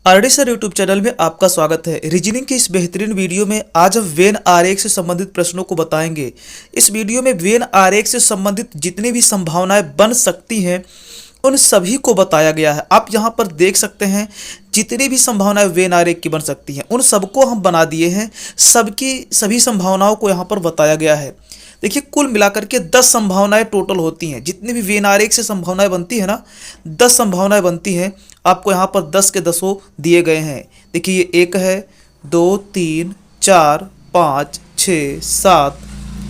RD sir YouTube channel में आपका स्वागत है। रीजनिंग की इस बेहतरीन वीडियो में आज हम वेन आरेख से संबंधित प्रश्नों को बताएंगे। इस वीडियो में वेन आरेख से संबंधित जितनी भी संभावनाएं बन सकती हैं उन सभी को बताया गया है। आप यहां पर देख सकते हैं जितनी भी संभावनाएं वेन आरेख की बन सकती हैं उन सबको हम बना दिए हैं। सबकी सभी संभावनाओं को यहां पर बताया गया है। देखिए कुल मिलाकर के 10 संभावनाएं टोटल होती हैं। जितनी भी वेन आरेख से संभावनाएं बनती है ना, 10 संभावनाएं बनती हैं। आपको यहाँ पर 10 के 10 दिए गए हैं। देखिए ये 1 है, 2, 3, 4, 5, 6, 7,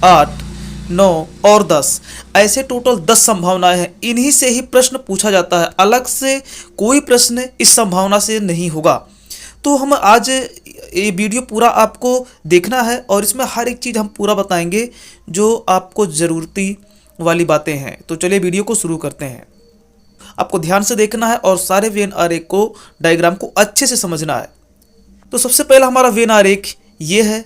8, 9 और 10, ऐसे टोटल 10 संभावनाएं हैं। इन्हीं से ही प्रश्न पूछा जाता है, अलग से कोई प्रश्न इस संभावना से नहीं होगा। तो हम आज ये वीडियो पूरा आपको देखना है और इसमें हर एक चीज़ हम पूरा बताएंगे जो आपको ज़रूरती वाली बातें हैं। तो चलिए वीडियो को शुरू करते हैं। आपको ध्यान से देखना है और सारे वेन आरेख को, डायग्राम को अच्छे से समझना है। तो सबसे पहला हमारा वेन आरेख ये है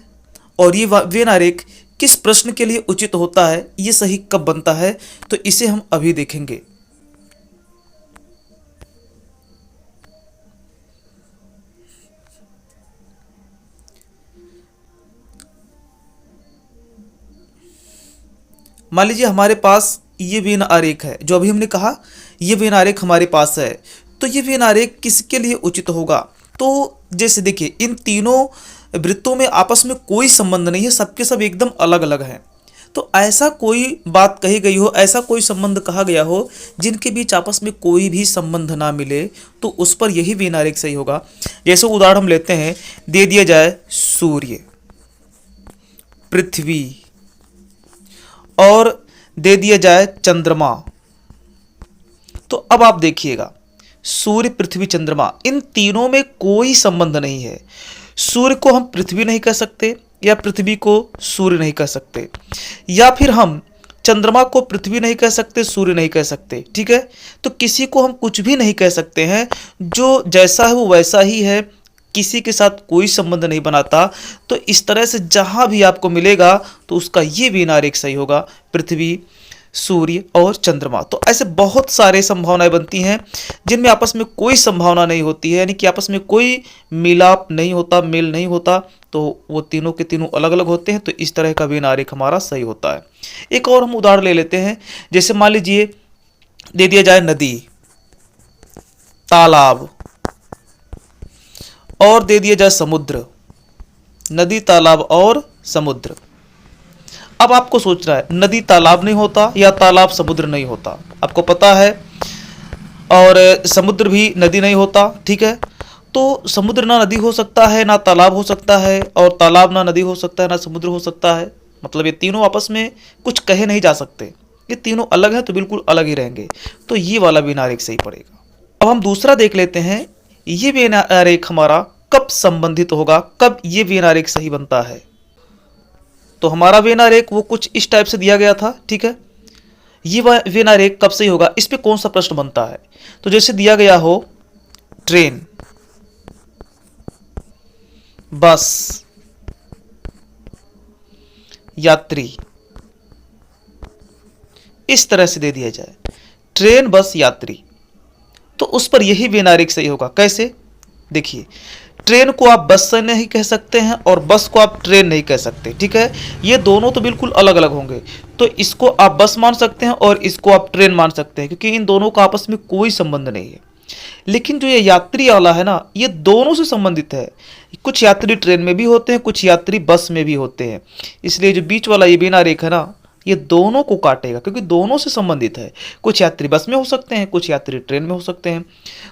और ये वेन आरेख किस प्रश्न के लिए उचित होता है, ये सही कब बनता है, तो इसे हम अभी देखेंगे। मान लीजिए हमारे पास ये वेन आरेख है, जो अभी हमने कहा ये वेन आरेख हमारे पास है। तो ये वेन आरेख किसके लिए उचित होगा? तो जैसे देखिए इन तीनों वृत्तों में आपस में कोई संबंध नहीं है, सबके सब एकदम अलग अलग हैं। तो ऐसा कोई बात कही गई हो, ऐसा कोई संबंध कहा गया हो जिनके बीच आपस में कोई भी संबंध ना मिले, तो उस पर यही वेन आरेख सही होगा। जैसे उदाहरण हम लेते हैं, दे दिया जाए सूर्य, पृथ्वी और दे दिया जाए चंद्रमा। तो अब आप देखिएगा, सूर्य, पृथ्वी, चंद्रमा, इन तीनों में कोई संबंध नहीं है। सूर्य को हम पृथ्वी नहीं कह सकते या पृथ्वी को सूर्य नहीं कह सकते, या फिर हम चंद्रमा को पृथ्वी नहीं कह सकते, सूर्य नहीं कह सकते। ठीक है, तो किसी को हम कुछ भी नहीं कह सकते हैं। जो जैसा है वो वैसा ही है, किसी के साथ कोई संबंध नहीं बनाता। तो इस तरह से जहां भी आपको मिलेगा तो उसका ये वेन आरेख सही होगा, पृथ्वी, सूर्य और चंद्रमा। तो ऐसे बहुत सारे संभावनाएं बनती हैं जिनमें आपस में कोई संभावना नहीं होती है, यानी कि आपस में कोई मिलाप नहीं होता, मेल नहीं होता। तो वो तीनों के तीनों अलग अलग होते हैं। तो इस तरह का वेन आरेख हमारा सही होता है। एक और हम उदाहरण ले लेते हैं। जैसे मान लीजिए दे दिया जाए नदी, तालाब और दे दिया जाए समुद्र। नदी, तालाब और समुद्र। अब आपको सोचना है, नदी तालाब नहीं होता या तालाब समुद्र नहीं होता, आपको पता है, और समुद्र भी नदी नहीं होता। ठीक है, तो समुद्र ना नदी हो सकता है, ना तालाब हो सकता है, और तालाब ना नदी हो सकता है, ना समुद्र हो सकता है। मतलब ये तीनों आपस में कुछ कहे नहीं जा सकते। ये तीनों अलग हैं तो बिल्कुल अलग ही रहेंगे। तो ये वाला वेन आरेख सही पड़ेगा। अब हम दूसरा देख लेते हैं, ये वेन आरेख हमारा कब संबंधित होगा, कब ये वेन आरेख सही बनता है। तो हमारा वेन आरेख वो कुछ इस टाइप से दिया गया था। ठीक है, ये वेन आरेख कब सही होगा, इस पे कौन सा प्रश्न बनता है। तो जैसे दिया गया हो ट्रेन, बस, यात्री, इस तरह से दे दिया जाए ट्रेन, बस, यात्री, तो उस पर यही वेन आरेख सही होगा। कैसे? देखिए, ट्रेन को आप बस से नहीं कह सकते हैं और बस को आप ट्रेन नहीं कह सकते। ठीक है, ये दोनों तो बिल्कुल अलग अलग होंगे। तो इसको आप बस मान सकते हैं और इसको आप ट्रेन मान सकते हैं, क्योंकि इन दोनों का आपस में कोई संबंध नहीं है। लेकिन जो ये यात्री वाला है ना, ये दोनों से संबंधित है। कुछ यात्री ट्रेन में भी होते हैं, कुछ यात्री बस में भी होते हैं। इसलिए जो बीच वाला ये वेन आरेख है ना, ये दोनों को काटेगा, क्योंकि दोनों से संबंधित है। कुछ यात्री बस में हो सकते हैं, कुछ यात्री ट्रेन में हो सकते हैं।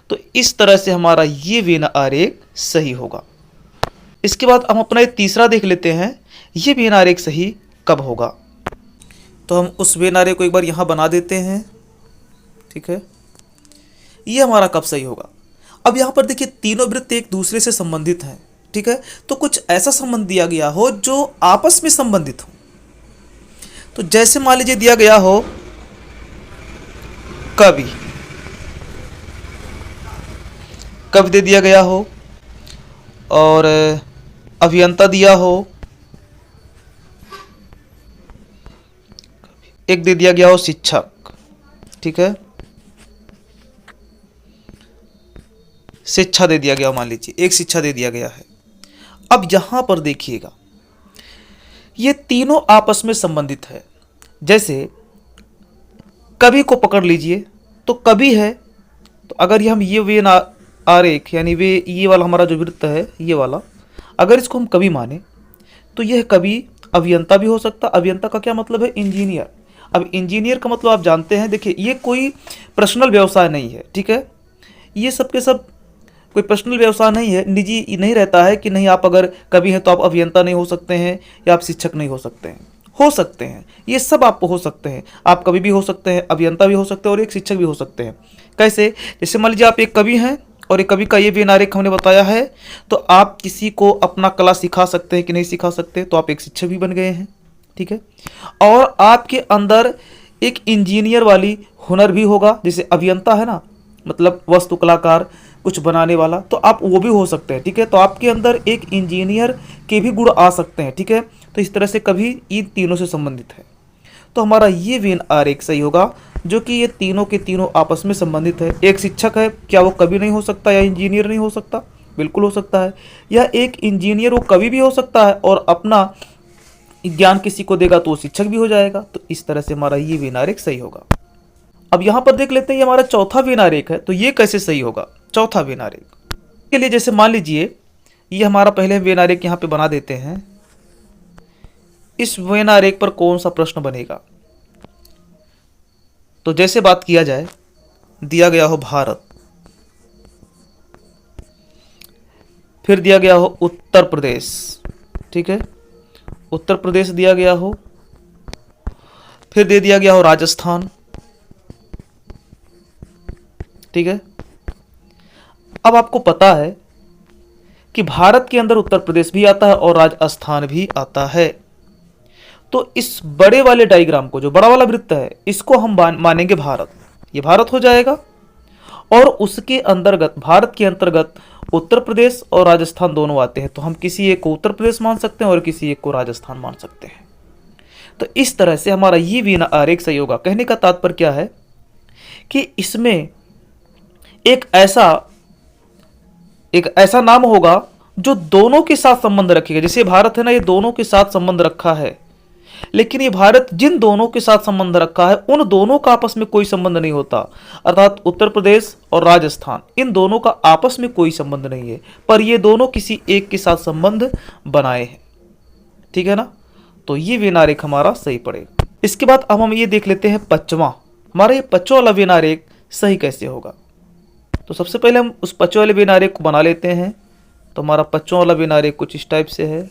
तो इस तरह से हमारा ये वेन आरेख सही होगा। इसके बाद हम अपना एक तीसरा देख लेते हैं, ये वेन आरेख सही कब होगा। तो हम उस वेन आरेख को एक बार यहाँ बना देते हैं। ठीक है, ये हमारा कब सही होगा। अब यहाँ पर देखिए तीनों वृत्त एक दूसरे से संबंधित हैं। ठीक है, तो कुछ ऐसा संबंध दिया गया हो जो आपस में संबंधित हो। तो जैसे मान लीजिए दिया गया हो कवि, कवि दे दिया गया हो, और अभियंता दिया हो, एक दे दिया गया हो शिक्षक। ठीक है, शिक्षा दे दिया गया, मान लीजिए एक शिक्षा दे दिया गया है। अब यहाँ पर देखिएगा, ये तीनों आपस में संबंधित है। जैसे कवि को पकड़ लीजिए, तो कवि है, तो अगर ये हम ये वेन आरेख यानी वे ये वाला हमारा जो वृत्त है ये वाला, अगर इसको हम कवि माने तो यह कवि अभियंता भी हो सकता। अभियंता का क्या मतलब है? इंजीनियर। अब इंजीनियर का मतलब आप जानते हैं, देखिए ये कोई पर्सनल व्यवसाय नहीं है, ठीक है, ये सब के सब कोई पर्सनल व्यवसाय नहीं है, निजी नहीं रहता है कि नहीं आप अगर कवि हैं तो आप अभियंता नहीं हो सकते हैं या आप शिक्षक नहीं हो सकते हैं। हो सकते हैं, ये सब आप हो सकते हैं। आप कवि भी हो सकते हैं, अभियंता भी हो सकते हैं और एक शिक्षक भी हो सकते हैं। कैसे? जैसे मान लीजिए आप एक कवि हैं और एक कवि का ये वेन आरेख हमने बताया है, तो आप किसी को अपना कला सिखा सकते हैं कि नहीं सिखा सकते, तो आप एक शिक्षक भी बन गए हैं, ठीक है। और आपके अंदर एक इंजीनियर वाली हुनर भी होगा, जैसे अभियंता है ना, मतलब वस्तु कलाकार कुछ बनाने वाला, तो आप वो भी हो सकते हैं, ठीक है। तो आपके अंदर एक इंजीनियर के भी गुण आ सकते हैं, ठीक है। तो इस तरह से कभी इन तीनों से संबंधित है। तो हमारा ये वेन आरेख सही होगा, जो कि ये तीनों के तीनों आपस में संबंधित है। एक शिक्षक है, क्या वो कवि नहीं हो सकता या इंजीनियर नहीं हो सकता? बिल्कुल हो सकता है। या एक इंजीनियर वो कवि भी हो सकता है और अपना ज्ञान किसी को देगा तो वो शिक्षक भी हो जाएगा। तो इस तरह से हमारा ये वेन आरेख सही होगा। अब यहाँ पर देख लेते हैं, ये हमारा चौथा वेन आरेख है, तो ये कैसे सही होगा? चौथा वेन आरेख के लिए जैसे मान लीजिए ये हमारा पहले वेन आरेख यहाँ पे बना देते हैं। इस वेन आरेख पर कौन सा प्रश्न बनेगा? तो जैसे बात किया जाए, दिया गया हो भारत, फिर दिया गया हो उत्तर प्रदेश, ठीक है, उत्तर प्रदेश दिया गया हो, फिर दे दिया गया हो राजस्थान, ठीक है। अब आपको पता है कि भारत के अंदर उत्तर प्रदेश भी आता है और राजस्थान भी आता है। तो इस बड़े वाले डायग्राम को, जो बड़ा वाला वृत्त है, इसको हम मानेंगे भारत। ये भारत हो जाएगा और उसके अंतर्गत, भारत के अंतर्गत उत्तर प्रदेश और राजस्थान दोनों आते हैं। तो हम किसी एक को उत्तर प्रदेश मान सकते हैं और किसी एक को राजस्थान मान सकते हैं। तो इस तरह से हमारा ये वेन आरेख सही होगा। कहने का तात्पर्य क्या है कि इसमें एक ऐसा नाम होगा जो दोनों के साथ संबंध रखेगा। जैसे भारत है ना, ये दोनों के साथ संबंध रखा है, लेकिन ये भारत जिन दोनों के साथ संबंध रखा है उन दोनों का आपस में कोई संबंध नहीं होता। अर्थात उत्तर प्रदेश और राजस्थान, इन दोनों का आपस में कोई संबंध नहीं है, पर ये दोनों किसी एक के साथ संबंध बनाए हैं, ठीक है ना। तो ये वेन आरेख हमारा सही पड़ेगा। इसके बाद अब हम ये देख लेते हैं पचवां, हमारा ये पचवां वाला वेन आरेख सही कैसे होगा। तो सबसे पहले हम उस पचवां वाले वेन आरेख को बना लेते हैं। तो हमारा पचवां वाला वेन आरेख कुछ इस टाइप से है।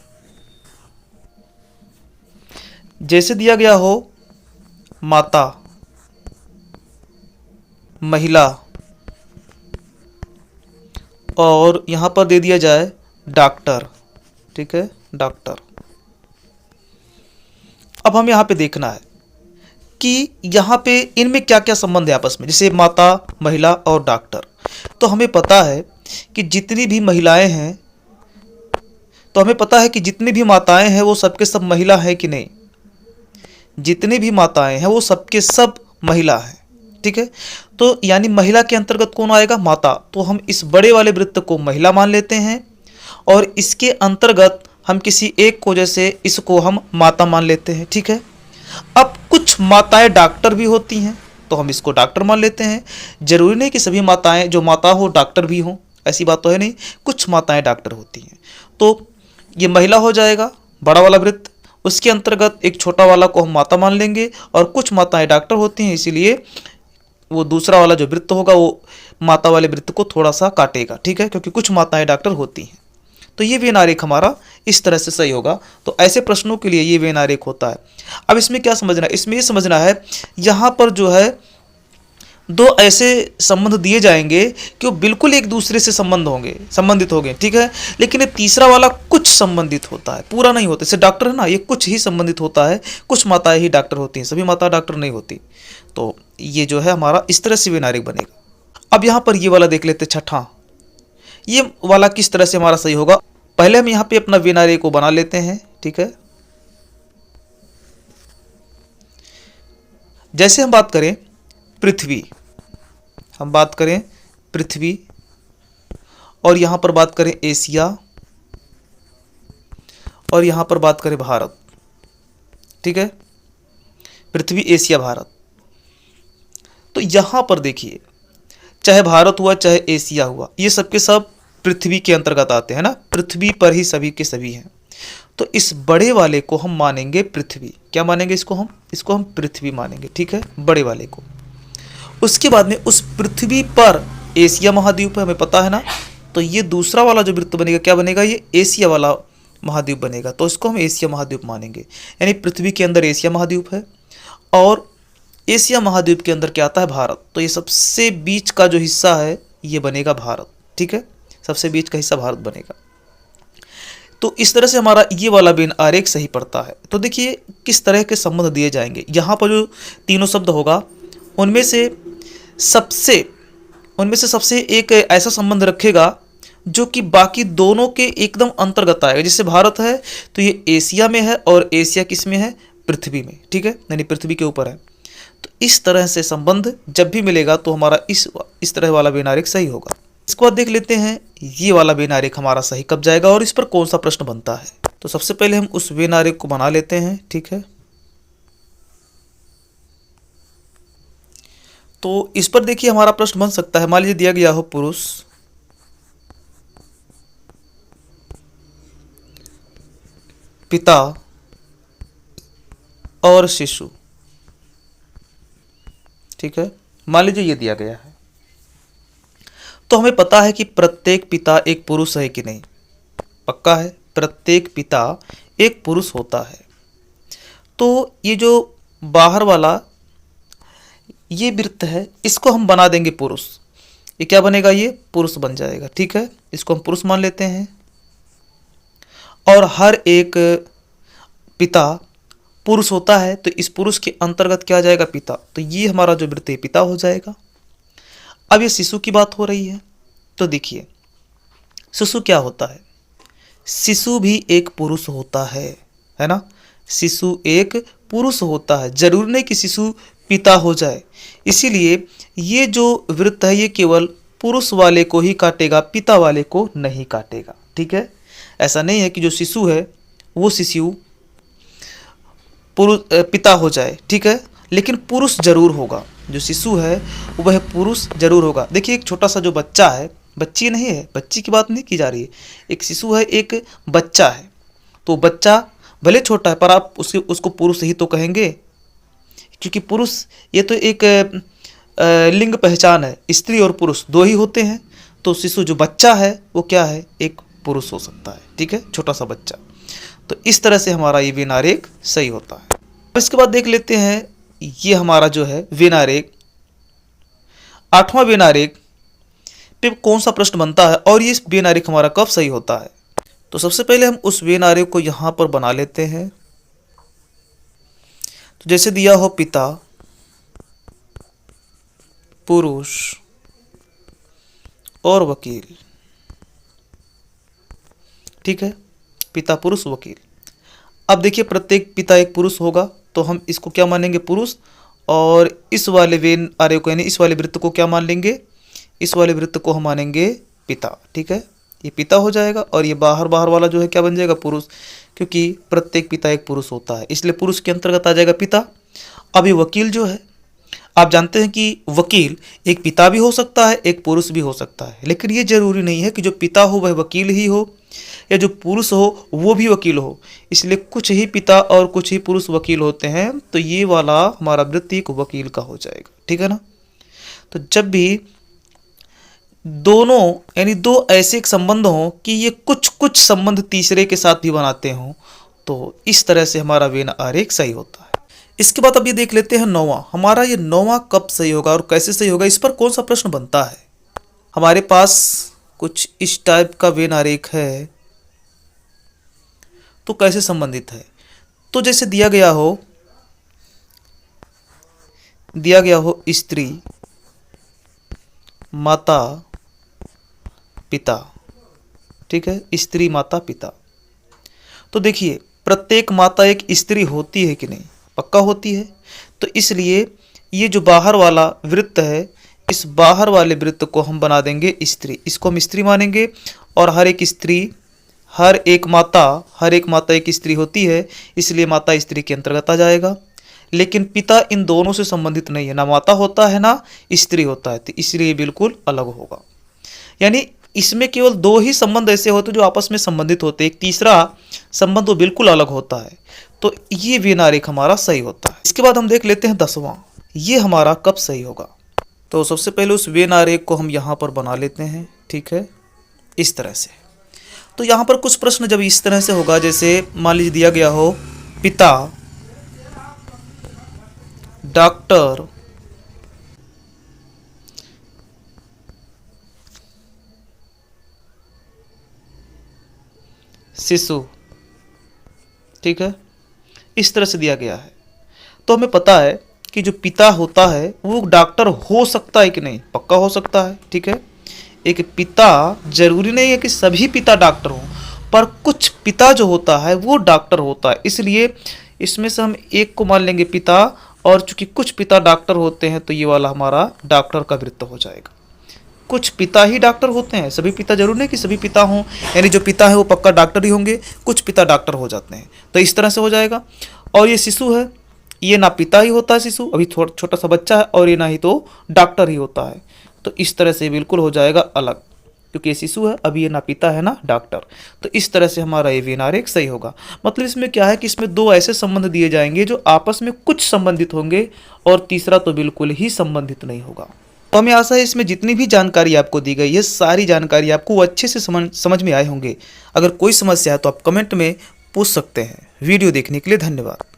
जैसे दिया गया हो माता, महिला, और यहां पर दे दिया जाए डॉक्टर, ठीक है, डॉक्टर। अब हम यहां पे देखना है कि यहां पे इनमें क्या क्या संबंध है आपस में। जैसे माता, महिला और डॉक्टर, तो हमें पता है कि जितनी भी महिलाएं हैं, तो हमें पता है कि जितनी भी माताएं हैं वो सबके सब महिला है कि नहीं। जितनी भी माताएं हैं वो सबके सब महिला हैं, ठीक है। तो यानी महिला के अंतर्गत कौन आएगा? माता। तो हम इस बड़े वाले वृत्त को महिला मान लेते हैं और इसके अंतर्गत हम किसी एक को, जैसे इसको हम माता मान लेते हैं, ठीक है। अब कुछ माताएं डॉक्टर भी होती हैं तो हम इसको डॉक्टर मान लेते हैं। जरूरी नहीं कि सभी माताएं जो माता हो डॉक्टर भी हों, ऐसी बात तो है नहीं, कुछ माताएं डॉक्टर होती हैं। तो ये महिला हो जाएगा बड़ा वाला वृत्त। उसके अंतर्गत एक छोटा वाला को हम माता मान लेंगे और कुछ माताएं डॉक्टर होती हैं, इसीलिए वो दूसरा वाला जो वृत्त होगा वो माता वाले वृत्त को थोड़ा सा काटेगा, ठीक है, क्योंकि कुछ माताएं डॉक्टर होती हैं। तो ये वेन आरेख हमारा इस तरह से सही होगा। तो ऐसे प्रश्नों के लिए ये वेन आरेख होता है। अब इसमें क्या समझना है? इसमें ये समझना है यहाँ पर जो है दो ऐसे संबंध दिए जाएंगे कि वो बिल्कुल एक दूसरे से संबंधित होंगे, ठीक है। लेकिन ये तीसरा वाला कुछ संबंधित होता है, पूरा नहीं होता। जैसे डॉक्टर है ना, ये कुछ ही संबंधित होता है, कुछ माताएं ही डॉक्टर होती हैं, सभी माता डॉक्टर नहीं होती। तो ये जो है हमारा इस तरह से वेन आरेख बनेगा। अब यहाँ पर ये वाला देख लेते हैं, छठा, ये वाला किस तरह से हमारा सही होगा। पहले हम यहाँ पे अपना वेन आरेख को बना लेते हैं, ठीक है। जैसे हम बात करें पृथ्वी, और यहाँ पर बात करें एशिया, और यहाँ पर बात करें भारत, ठीक है, पृथ्वी, एशिया, भारत। तो यहाँ पर देखिए, चाहे भारत हुआ चाहे एशिया हुआ, ये सब के सब पृथ्वी के अंतर्गत आते हैं ना, पृथ्वी पर ही सभी के सभी हैं। तो इस बड़े वाले को हम मानेंगे पृथ्वी। क्या मानेंगे इसको हम पृथ्वी मानेंगे, ठीक है, बड़े वाले को। उसके बाद में उस पृथ्वी पर एशिया महाद्वीप है, हमें पता है ना, तो ये दूसरा वाला जो वृत्त बनेगा क्या बनेगा, ये एशिया वाला महाद्वीप बनेगा, तो इसको हम एशिया महाद्वीप मानेंगे। यानी पृथ्वी के अंदर एशिया महाद्वीप है और एशिया महाद्वीप के अंदर क्या आता है, भारत। तो ये सबसे बीच का जो हिस्सा है ये बनेगा भारत, ठीक है, सबसे बीच का हिस्सा भारत बनेगा। तो इस तरह से हमारा ये वाला वेन आरेख सही पड़ता है। तो देखिए किस तरह के संबंध दिए जाएंगे। यहाँ पर जो तीनों शब्द होगा उनमें से सबसे एक ऐसा संबंध रखेगा जो कि बाकी दोनों के एकदम अंतर्गत आएगा। जैसे भारत है तो ये एशिया में है और एशिया किस में है, पृथ्वी में, ठीक है, यानी पृथ्वी के ऊपर है। तो इस तरह से संबंध जब भी मिलेगा तो हमारा इस तरह वाला वेन आरेख सही होगा। इसके बाद देख लेते हैं ये वाला वेन आरेख हमारा सही कब जाएगा और इस पर कौन सा प्रश्न बनता है। तो सबसे पहले हम उस वेन आरेख को बना लेते हैं, ठीक है। तो इस पर देखिए हमारा प्रश्न बन सकता है, मान लीजिए दिया गया हो पुरुष, पिता और शिशु, ठीक है, मान लीजिए ये दिया गया है। तो हमें पता है कि प्रत्येक पिता एक पुरुष है कि नहीं, पक्का है, प्रत्येक पिता एक पुरुष होता है। तो ये जो बाहर वाला ये वृत्त है इसको हम बना देंगे पुरुष। ये क्या बनेगा, ये पुरुष बन जाएगा, ठीक है, इसको हम पुरुष मान लेते हैं। और हर एक पिता पुरुष होता है, तो इस पुरुष के अंतर्गत क्या आ जाएगा, पिता। तो ये हमारा जो वृत्त है पिता हो जाएगा। अब ये शिशु की बात हो रही है, तो देखिए शिशु क्या होता है, शिशु भी एक पुरुष होता है ना, शिशु एक पुरुष होता है, जरूरी नहीं कि शिशु पिता हो जाए। इसीलिए ये जो वृत्त है ये केवल पुरुष वाले को ही काटेगा, पिता वाले को नहीं काटेगा, ठीक है। ऐसा नहीं है कि जो शिशु है वो शिशु पुरुष पिता हो जाए, ठीक है, लेकिन पुरुष जरूर होगा, जो शिशु है वह पुरुष जरूर होगा। देखिए एक छोटा सा जो बच्चा है, बच्ची नहीं है, बच्ची की बात नहीं की जा रही है, एक शिशु है, एक बच्चा है। तो बच्चा भले छोटा है पर आप उसको पुरुष ही तो कहेंगे, क्योंकि पुरुष ये तो एक लिंग पहचान है, स्त्री और पुरुष दो ही होते हैं। तो शिशु जो बच्चा है वो क्या है, एक पुरुष हो सकता है, ठीक है, छोटा सा बच्चा। तो इस तरह से हमारा ये वेन आरेख सही होता है। इसके बाद देख लेते हैं ये हमारा जो है वेन आरेख, 8वां वेन आरेख पे कौन सा प्रश्न बनता है और ये वेन आरेख हमारा कब सही होता है। तो सबसे पहले हम उस वेन आरेख को यहाँ पर बना लेते हैं। तो जैसे दिया हो पिता, पुरुष और वकील, ठीक है, पिता, पुरुष, वकील। अब देखिए प्रत्येक पिता एक पुरुष होगा, तो हम इसको क्या मानेंगे, पुरुष। और इस वाले वेन आरेख को यानी इस वाले वृत्त को क्या मान लेंगे, इस वाले वृत्त को हम मानेंगे पिता, ठीक है, ये पिता हो जाएगा। और ये बाहर वाला जो है क्या बन जाएगा, पुरुष, क्योंकि प्रत्येक पिता एक पुरुष होता है, इसलिए पुरुष के अंतर्गत आ जाएगा पिता। अब ये वकील जो है, आप जानते हैं कि वकील एक पिता भी हो सकता है, एक पुरुष भी हो सकता है, लेकिन ये जरूरी नहीं है कि जो पिता हो वह वकील ही हो या जो पुरुष हो वो भी वकील हो। इसलिए कुछ ही पिता और कुछ ही पुरुष वकील होते हैं। तो ये वाला हमारा वृत्त एक वकील का हो जाएगा, ठीक है ना। तो जब भी दोनों यानी दो ऐसे एक संबंध हों कि ये कुछ संबंध तीसरे के साथ भी बनाते हों, तो इस तरह से हमारा वेन आरेख सही होता है। इसके बाद अब ये देख लेते हैं 9वां, हमारा ये 9वां कब सही होगा और कैसे सही होगा, इस पर कौन सा प्रश्न बनता है। हमारे पास कुछ इस टाइप का वेन आरेख है, तो कैसे संबंधित है। तो जैसे दिया गया हो स्त्री, माता, पिता, ठीक है, स्त्री, माता, पिता। तो देखिए प्रत्येक माता एक स्त्री होती है कि नहीं, पक्का होती है। तो इसलिए ये जो बाहर वाला वृत्त है इस बाहर वाले वृत्त को हम बना देंगे स्त्री, इसको हम स्त्री मानेंगे। और हर एक स्त्री, हर एक माता एक स्त्री होती है, इसलिए माता स्त्री के अंतर्गत आ जाएगा। लेकिन पिता इन दोनों से संबंधित नहीं है, ना माता होता है ना स्त्री होता है, तो इसलिए बिल्कुल अलग होगा। यानी इसमें केवल दो ही संबंध ऐसे होते हैं जो आपस में संबंधित होते हैं, एक तीसरा संबंध वो बिल्कुल अलग होता है। तो ये वेन आरेख हमारा सही होता है। इसके बाद हम देख लेते हैं 10वां, ये हमारा कब सही होगा। तो सबसे पहले उस वेन आरेख को हम यहाँ पर बना लेते हैं, ठीक है, इस तरह से। तो यहाँ पर कुछ प्रश्न जब इस तरह से होगा, जैसे मान लीजिए दिया गया हो पिता डॉक्टर शिशु, ठीक है, इस तरह से दिया गया है। तो हमें पता है कि जो पिता होता है वो डॉक्टर हो सकता है कि नहीं, पक्का हो सकता है, ठीक है। एक पिता, जरूरी नहीं है कि सभी पिता डॉक्टर हों, पर कुछ पिता जो होता है वो डॉक्टर होता है, इसलिए इसमें से हम एक को मान लेंगे पिता। और चूंकि कुछ पिता डॉक्टर होते हैं तो ये वाला हमारा डॉक्टर का वृत्त हो जाएगा। कुछ पिता ही डॉक्टर होते हैं, सभी पिता जरूर नहीं कि सभी पिता हों, यानी जो पिता है वो पक्का डॉक्टर ही होंगे, कुछ पिता डॉक्टर हो जाते हैं, तो इस तरह से हो जाएगा। और ये शिशु है, ये ना पिता ही होता है शिशु, अभी छोटा सा बच्चा है, और ये ना ही तो डॉक्टर ही होता है, तो इस तरह से बिल्कुल हो जाएगा अलग, क्योंकि ये शिशु है, अभी ये ना पिता है ना डॉक्टर। तो इस तरह से हमारा ये वेन आरेख सही होगा। मतलब इसमें क्या है कि इसमें दो ऐसे संबंध दिए जाएंगे जो आपस में कुछ संबंधित होंगे, और तीसरा तो बिल्कुल ही संबंधित नहीं होगा। तो हमें आशा है इसमें जितनी भी जानकारी आपको दी गई है, सारी जानकारी आपको अच्छे से समझ में आए होंगे। अगर कोई समस्या है तो आप कमेंट में पूछ सकते हैं। वीडियो देखने के लिए धन्यवाद।